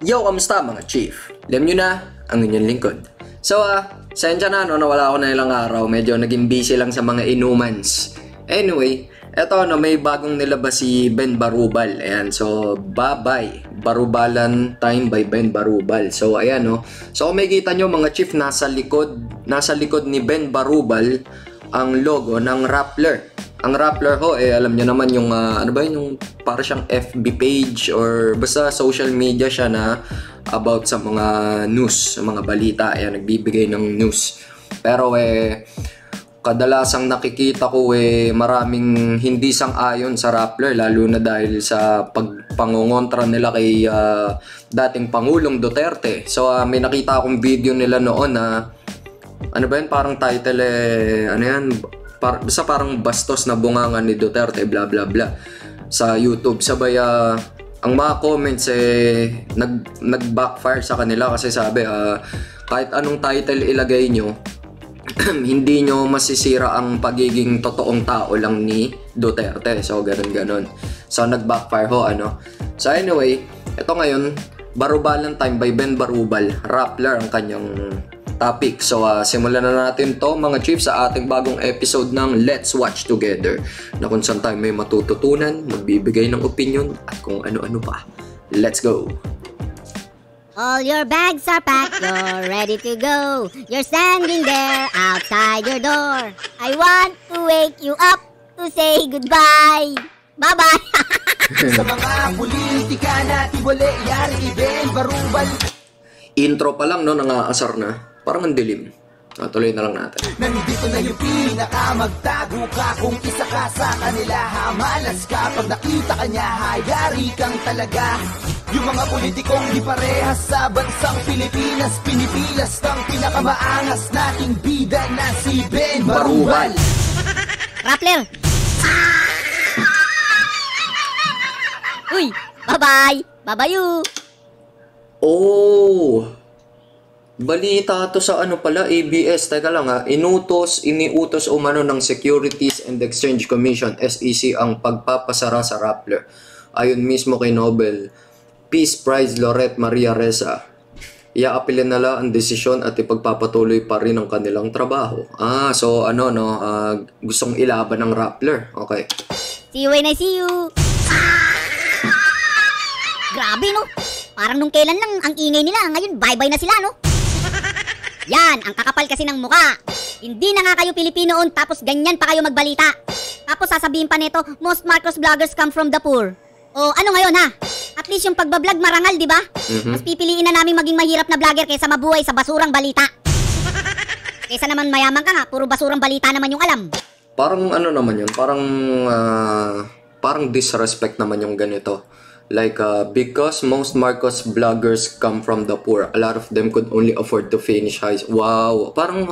Yo, kamusta mga chief? Alam nyo na, ang inyong lingkod. So, sensya na, nawala ako na ilang araw. Medyo naging busy lang sa mga inumans. Anyway, eto, may bagong nilabas si Ben Barubal. Ayan, so, bye-bye. Barubalan Time by Ben Barubal. So, ayan, So, kung makikita nyo mga chief, nasa likod ni Ben Barubal ang logo ng Rappler. Ang Rappler alam nyo naman yung, yung para siyang FB page or basta social media siya na about sa mga news, sa mga balita. Ayan, nagbibigay ng news. Pero kadalasang nakikita ko maraming hindi sang-ayon sa Rappler, lalo na dahil sa pagpangongontra nila kay dating Pangulong Duterte. So, may nakita akong video nila noon na, parang title basta parang bastos na bunganga ni Duterte, bla bla bla, sa YouTube. Sabay ang mga comments nag-backfire sa kanila kasi sabi kahit anong title ilagay nyo hindi nyo masisira ang pagiging totoong tao lang ni Duterte. So ganun. So nag-backfire So anyway, ito ngayon, Barubalan Time by Ben Barubal, Rappler ang kanyang topic. So, simulan na natin to mga chiefs sa ating bagong episode ng Let's Watch Together, na kung saan tayo may matututunan, magbibigay ng opinion at kung ano-ano pa. Let's go! All your bags are packed, you're ready to go. You're standing there outside your door. I want to wake you up to say goodbye. Bye-bye! Sa mga politika na tibole, yari Ben Barubal. Intro pa lang nangaasar na. Parang ang dilim. Tuloy na lang natin. Nandito na yung pinakamagtago ka. Kung isa ka sa kanila, hamalas ka. Pag nakita ka niya, hayari kang talaga. Yung mga politikong di parehas sa bansang Pilipinas, pinipilas ng pinakamaangas nating bida na si Ben Barubal. Rappler! Uy! Bye-bye! Bye-bye you! Oh! Balita to sa ABS. Teka lang iniutos umano ng Securities and Exchange Commission, SEC, ang pagpapasara sa Rappler. Ayon mismo kay Nobel Peace Prize laureate Maria Ressa, iaapilin nila ang desisyon at ipagpapatuloy pa rin ang kanilang trabaho. So gustong ilaban ng Rappler. Okay. See you when I see you. Grabe parang nung kailan lang ang ingay nila, ngayon bye-bye na sila Yan, ang kakapal kasi ng muka. Hindi na nga kayo Pilipino tapos ganyan pa kayo magbalita. Tapos sasabihin pa nito, most Marcos vloggers come from the poor. O ano ngayon At least yung pagbablog marangal, di ba? Mas pipiliin na namin maging mahirap na vlogger kaysa mabuhay sa basurang balita. Kaysa naman mayaman ka puro basurang balita naman yung alam. Parang naman yun, parang disrespect naman yung ganito. Like, because most Marcos vloggers come from the poor, a lot of them could only afford to finish high school. Wow, parang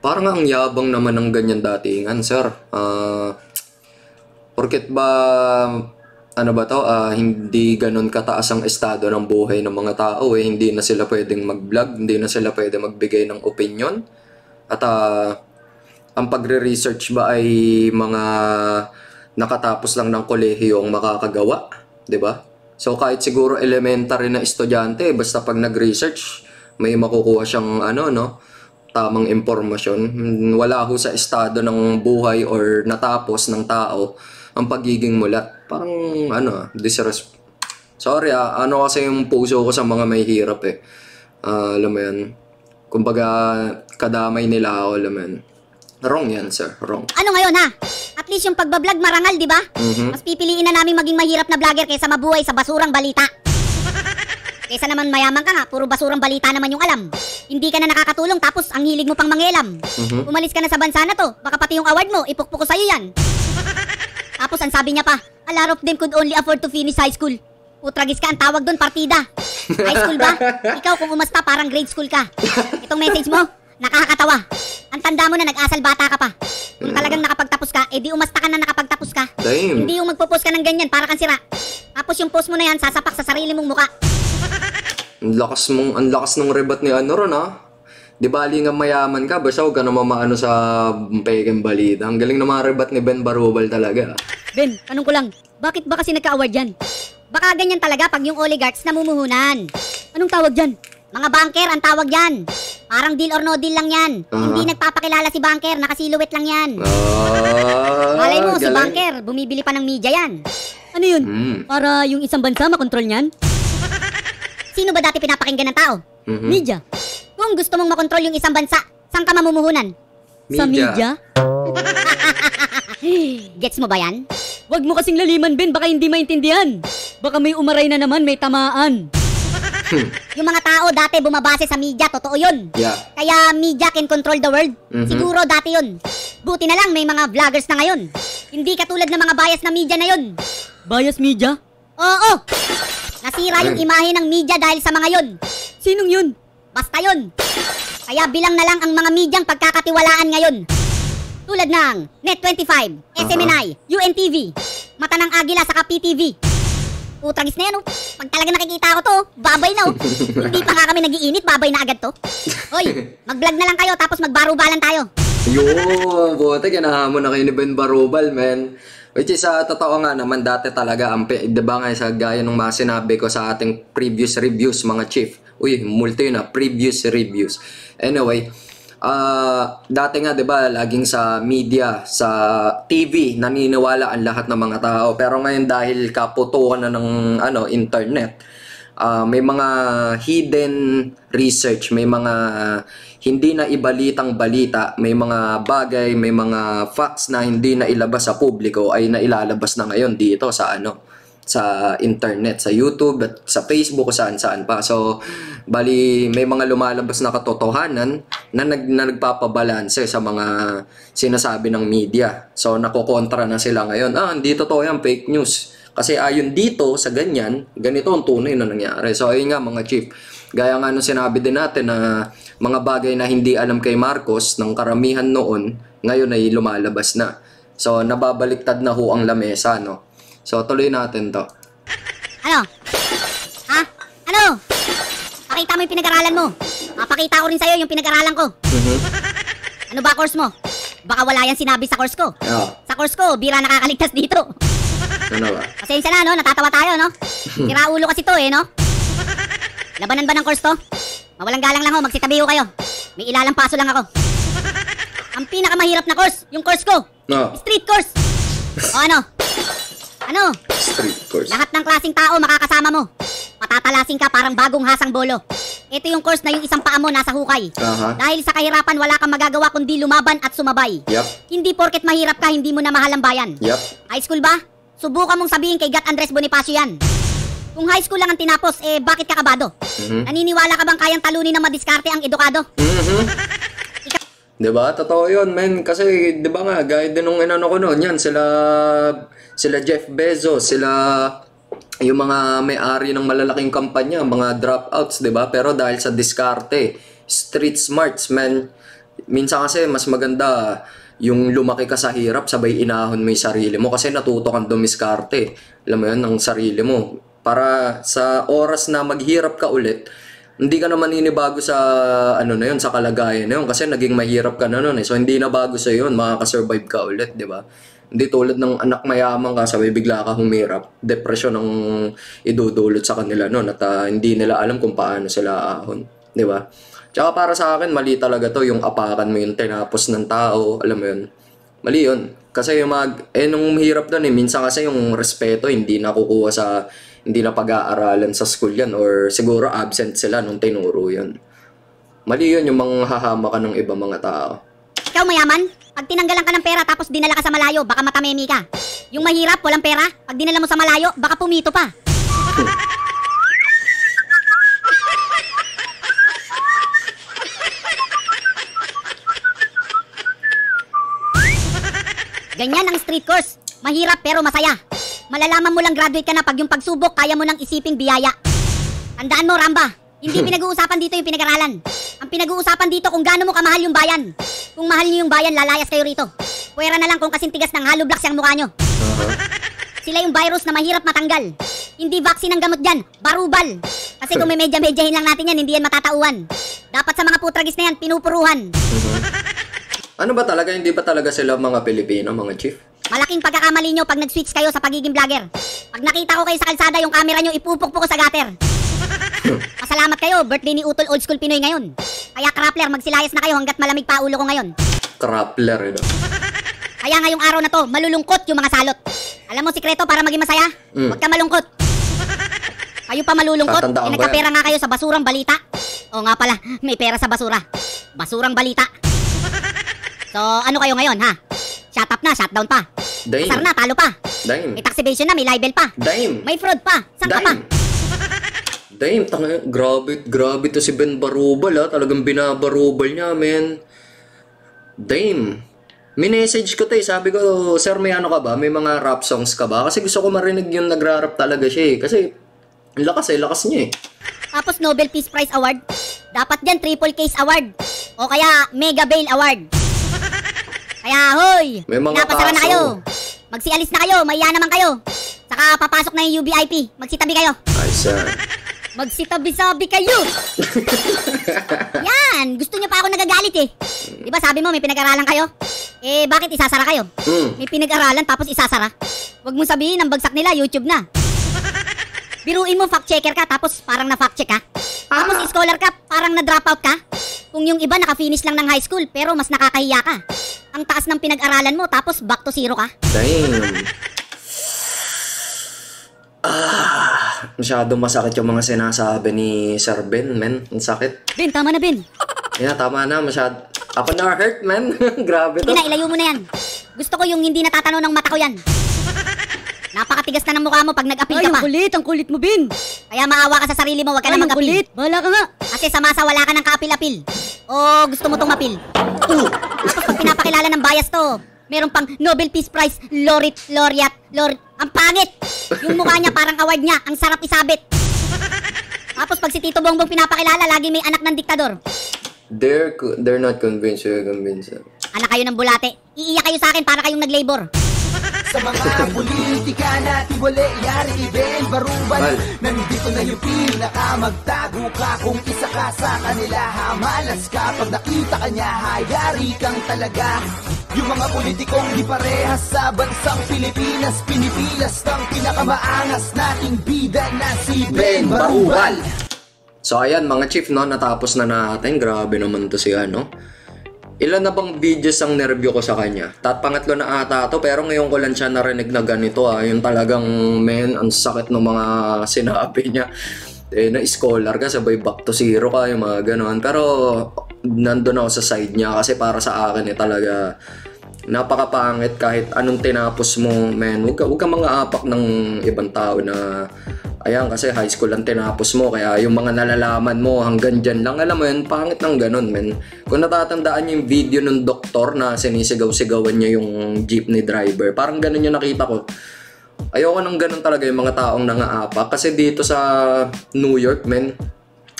parang ang yabang naman ng ganyan datingan, sir. Porket ba, hindi ganun kataas ang estado ng buhay ng mga tao, hindi na sila pwedeng mag-vlog, hindi na sila pwedeng magbigay ng opinion. At ang pagre-research ba ay mga nakatapos lang ng kolehiyo ang makakagawa, di ba? So kahit siguro elementary na estudyante, basta pag nag-research, may makukuha siyang tamang impormasyon. Wala ho sa estado ng buhay or natapos ng tao ang pagiging mulat. Parang disrespect. Sorry kasi yung puso ko sa mga may hirap alam mo yan. Kumbaga kadamay nila ako, alam mo yan. Wrong yan, sir. Wrong. Ano ngayon At least yung pagbablog marangal, di ba? Mas pipiliin na namin maging mahirap na vlogger kaysa mabuhay sa basurang balita. Kaysa naman mayaman ka puro basurang balita naman yung alam. Hindi ka na nakakatulong tapos ang hilig mo pang mangielam. Umalis ka na sa bansa na to, baka pati yung award mo, ipukpuk ko sa'yo yan. Tapos ang sabi niya pa, a lot of them could only afford to finish high school. Putragis ka, ang tawag doon, partida. High school ba? Ikaw kung umasta parang grade school ka. Itong message mo, nakakatawa. Ang tanda mo na nag-asal bata ka pa. Kung talagang nakapagtapos ka, di umasta ka na nakapagtapos ka. Damn. Hindi yung magpo-post ka ng ganyan para kang sira. Tapos yung post mo na yan, sasapak sa sarili mong muka. Ang lakas nung rebat ni Ron Di bali nga mayaman ka, basta huwag ka naman maano sa peking balita. Ang galing na mga rebat ni Ben Barubal talaga. Ben, tanong ko lang, bakit ba kasi nagka-award yan? Baka ganyan talaga pag yung oligarchs namumuhunan. Anong tawag dyan? Mga banker ang tawag yan. Parang deal or no deal lang yan. Hindi nagpapakilala si banker, nakasiluwet lang yan. Malay mo, si galing. banker, bumibili pa ng media yan. Ano yun? Para yung isang bansa makontrol niyan? Sino ba dati pinapakinggan ng tao? Media. Kung gusto mong makontrol yung isang bansa, saan ka mamumuhunan? Sa media? Gets mo ba yan? Huwag mo kasing laliman, Ben, baka hindi maintindihan. Baka may umaray na naman, may tamaan. Yung mga tao dati bumabase sa media, totoo yun. Yeah. Kaya media can control the world. Siguro dati yun. Buti na lang may mga vloggers na ngayon. Hindi katulad ng mga bias na media na yun. Bias media? Oo. Nasira yung imahe ng media dahil sa mga yun. Sinong yun? Basta yun. Kaya bilang na lang ang mga medyang pagkakatiwalaan ngayon. Tulad ng Net25, SMNI, UNTV, Mata ng Agila sa PTV. Putragis na yan, oh. Pag talaga nakikita ko to, babay na, oh. Hindi pa nga kami nagiinit, babay na agad to. Hoy, mag-vlog na lang kayo tapos magbarubalan tayo. Yun, bote, kinahamon na kayo ni Ben Barubal, man. Which is, totoo nga naman, dati talaga, diba nga, sa gaya nung mga sinabi ko sa ating previous reviews, mga chief. Uy, multi yun previous reviews. Anyway, dati nga 'di ba laging sa media, sa TV naniniwala ang lahat ng mga tao, pero ngayon dahil kaputuhan na ng internet, may mga hidden research, may mga hindi na ibalitang balita, may mga bagay, may mga facts na hindi na ilabas sa publiko ay nailalabas na ngayon dito sa sa internet, sa YouTube at sa Facebook, saan-saan pa. So, bali may mga lumalabas na katotohanan na nagpapabalanse sa mga sinasabi ng media. So, nakokontra na sila ngayon. Hindi totoo yan, fake news. Kasi ayon dito sa ganito ang tunay na nangyari. So, ayun nga mga chief. Gaya nga nung sinabi din natin na mga bagay na hindi alam kay Marcos ng karamihan noon, ngayon ay lumalabas na. So, nababaliktad na ho ang lamesa, no? So, tuloy natin to. Ano? Ha? Ano? Pakita mo yung pinag-aralan mo. Mapakita ko rin sa'yo yung pinag-aralan ko. Ano ba course mo? Baka wala yan sinabi sa course ko. Yeah. Sa course ko, bira nakakaligtas dito. Ano ba? Pasensya na, no? Natatawa tayo, no? Tira ulo kasi to, no? Labanan ba ng course to? Mawalang galang lang ho, magsitabi ho kayo. May ilalampaso lang ako. Ang pinakamahirap na course, yung course ko. No. Street course. O ano? Ano? Street course. Lahat ng klaseng tao makakasama mo. Patatalasin ka parang bagong hasang bolo. Ito yung course na yung isang paa mo nasa hukay. Dahil sa kahirapan wala kang magagawa kundi lumaban at sumabay. Yup. Hindi porket mahirap ka hindi mo na mahal ang bayan. Yup. High school ba? Subukan mong sabihin kay Gat Andres Bonifacio yan. Kung high school lang ang tinapos, bakit ka kabado? Naniniwala ka bang kayang talunin ng madiskarte ang edukado? Diba? Totoo yun, men. Kasi, diba nga, gaya din nung ko noon, yan, sila Jeff Bezos, sila yung mga may-ari ng malalaking kampanya, mga dropouts, diba? Pero dahil sa diskarte, street smarts, man, minsan kasi mas maganda yung lumaki ka sa hirap, sabay inahon mo yung sarili mo kasi natuto kang dumiskarte, alam mo yun, ng sarili mo. Para sa oras na maghirap ka ulit, hindi ka na maninibago sa na yun, sa kalagayan na yun kasi naging mahirap ka na nun eh. So hindi na bago sa yun, makakasurvive ka ulit, di ba? Hindi tulad ng anak mayaman ka, sabay bigla ka humirap. Depresyon ang idudulot sa kanila nun at hindi nila alam kung paano sila ahon, di ba? Tsaka para sa akin, mali talaga to yung apakan mo yung tinapos ng tao, alam mo yun. Mali yun. Kasi yung nung hirap doon minsan kasi yung respeto hindi nakukuha hindi na pag-aaralan sa school yan or siguro absent sila nung tinuro yun. Mali yun yung manghahama ka ng ibang mga tao. Ikaw mayaman, pag tinanggalan ka ng pera tapos dinala ka sa malayo, baka matamemi ka. Yung mahirap, walang pera, pag dinala mo sa malayo, baka pumito pa. Ganyan ang street course. Mahirap pero masaya. Malalaman mo lang graduate ka na pag yung pagsubok kaya mo nang isiping biyaya. Tandaan mo, Ramba, hindi pinag-uusapan dito yung pinag-aralan. Ang pinag-uusapan dito kung gaano mo kamahal yung bayan. Kung mahal niyo yung bayan, lalayas kayo rito. Pwera na lang kung kasintigas ng hollow blocks yung mukha nyo. Sila yung virus na mahirap matanggal. Hindi vaccine ang gamot dyan, barubal. Kasi kung may medya-medyahin lang natin yan, hindi yan matatauhan. Dapat sa mga putragis na yan, pinupuruhan. Ano ba talaga? Hindi ba talaga sila mga Pilipino, mga chief? Malaking pagkakamali nyo pag nag-switch kayo sa pagiging vlogger. Pag nakita ko kayo sa kalsada, yung camera nyo ipupukpok ko sa gutter. Pasalamat kayo, birthday ni Utol Old School Pinoy ngayon. Kaya Krappler, magsilayas na kayo hanggat malamig pa ulo ko ngayon. Krappler, Kaya ngayong araw na to, malulungkot yung mga salot. Alam mo sikreto para maging masaya? Huwag ka malungkot. Kayo pa malulungkot, Tatandaan ko nagkapera nga kayo sa basurang balita. O nga pala, may pera sa basura. Basurang balita. So, ano kayo ngayon, ha? Shut up na, shutdown pa. Dame. Sar na, talo pa. Dame. May taxation na, may libel pa. Dame. May fraud pa. Saan ka pa? Dame, grabe to si Ben Barubal, ha. Talagang binabarubal niya, men. Dame. Minessage ko to, sabi ko, sir, may ano ka ba? May mga rap songs ka ba? Kasi gusto ko marinig yung nagra-rap talaga siya, eh. Kasi, lakas niya, eh. Tapos Nobel Peace Prize Award. Dapat dyan, triple case award. O kaya, mega bail award. Kaya, hoy, May mga pinapasara na kaso. kayo. Magsialis na kayo, maya naman kayo. Saka papasok na yung UBIP. Magsitabi kayo. Ay, sir. Magsitabi-sabi kayo. Yan, gusto niyo pa ako nagagalit eh. Di ba sabi mo may pinag-aralan kayo? Eh, bakit isasara kayo? May pinag-aralan tapos isasara? Huwag mo sabihin, ang bagsak nila, YouTube na. Biruin mo, fact-checker ka, tapos parang na-fact-check ka. Tapos scholar ka, parang na-drop out ka. Kung yung iba naka-finish lang ng high school, pero mas nakakahiya ka. Ang taas ng pinag-aralan mo, tapos back to zero ka. Damn. Masyadong masakit yung mga sinasabi ni Sir Ben, men. Ang sakit. Ben, tama na Ben. Yeah, tama na. Ako na-hurt, man. Grabe to. Sige na, ilayo mo na yan. Gusto ko yung hindi natatanaw ng mata ko yan. Napakatigas na ng mukha mo pag nag-apil ka pa. Ang kulit mo, Bin. Kaya maawa ka sa sarili mo, wag ka na mag-apil. Bahala ka nga. Kasi sa masa wala ka ng kaapil-apil. O gusto mo tong mapil. Tapos pag pinapakilala ng bias to, meron pang Nobel Peace Prize, laureate. Ang pangit! Yung mukha niya parang award niya, ang sarap isabit. Tapos pag si Tito Bongbong pinapakilala, lagi may anak ng diktador. They're not convinced. You're convinced. Anak kayo ng bulate. Iiyak kayo sa akin para kayong nag-labor. Sa mga politika natin wala yari Ben Barubal. Nandito na yung pinakamagtago ka. Kung isa ka sa kanila, hamalas ka. Pag nakita ka niya, hayari kang talaga. Yung mga politikong di parehas sa bansang Pilipinas, pinipilas ng pinakamaangas nating bida na si Ben Barubal. So ayan mga chief, no, natapos na natin. Grabe naman to siya, no. Ilan na bang videos ang nervyo ko sa kanya? Pangatlo na ata to, pero ngayon ko lang siya narinig na ganito, yung talagang, men, ang sakit ng mga sinabi niya. Na-scholar ka, sabay back to zero ka, yung mga ganon. Pero nandun ako sa side niya kasi para sa akin talaga napakapangit kahit anong tinapos mo, men. Huwag ka mga apak ng ibang tao na ayan, kasi high school lang tinapos mo, kaya yung mga nalalaman mo hanggang dyan lang, alam mo yun, pangit ng ganun, men. Kung natatandaan yung video ng doktor na sinisigaw-sigawan niya yung jeepney driver, parang ganun yung nakita ko. Ayoko nang ganun talaga yung mga taong nangaapak, kasi dito sa New York, men,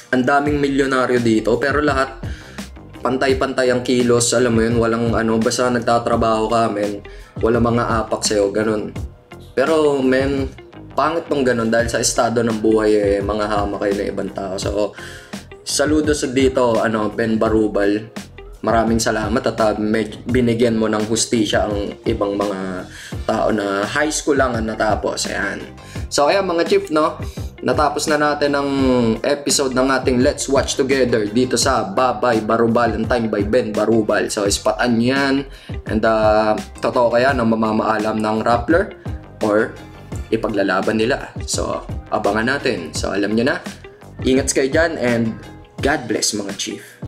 ang daming milyonaryo dito, pero lahat pantay-pantay ang kilos, alam mo yun, walang basta nagtatrabaho ka, men, walang mga apak sa'yo, ganun. Pero, men, pangit tong ganun dahil sa estado ng buhay, mga hama kayo ng ibang tao. So, saludo sa dito, Ben Barubal. Maraming salamat at binigyan mo ng hustisya ang ibang mga tao na high school lang ang natapos. Ayan. So, ayan mga chief, no? Natapos na natin ang episode ng ating Let's Watch Together dito sa Babay Barubal and Time by Ben Barubal. So, ispatan nyo yan. And, totoo kaya na mamamaalam ng Rappler or ipaglalaban nila. So, abangan natin. So, alam nyo na. Ingat kayo dyan and God bless mga chief.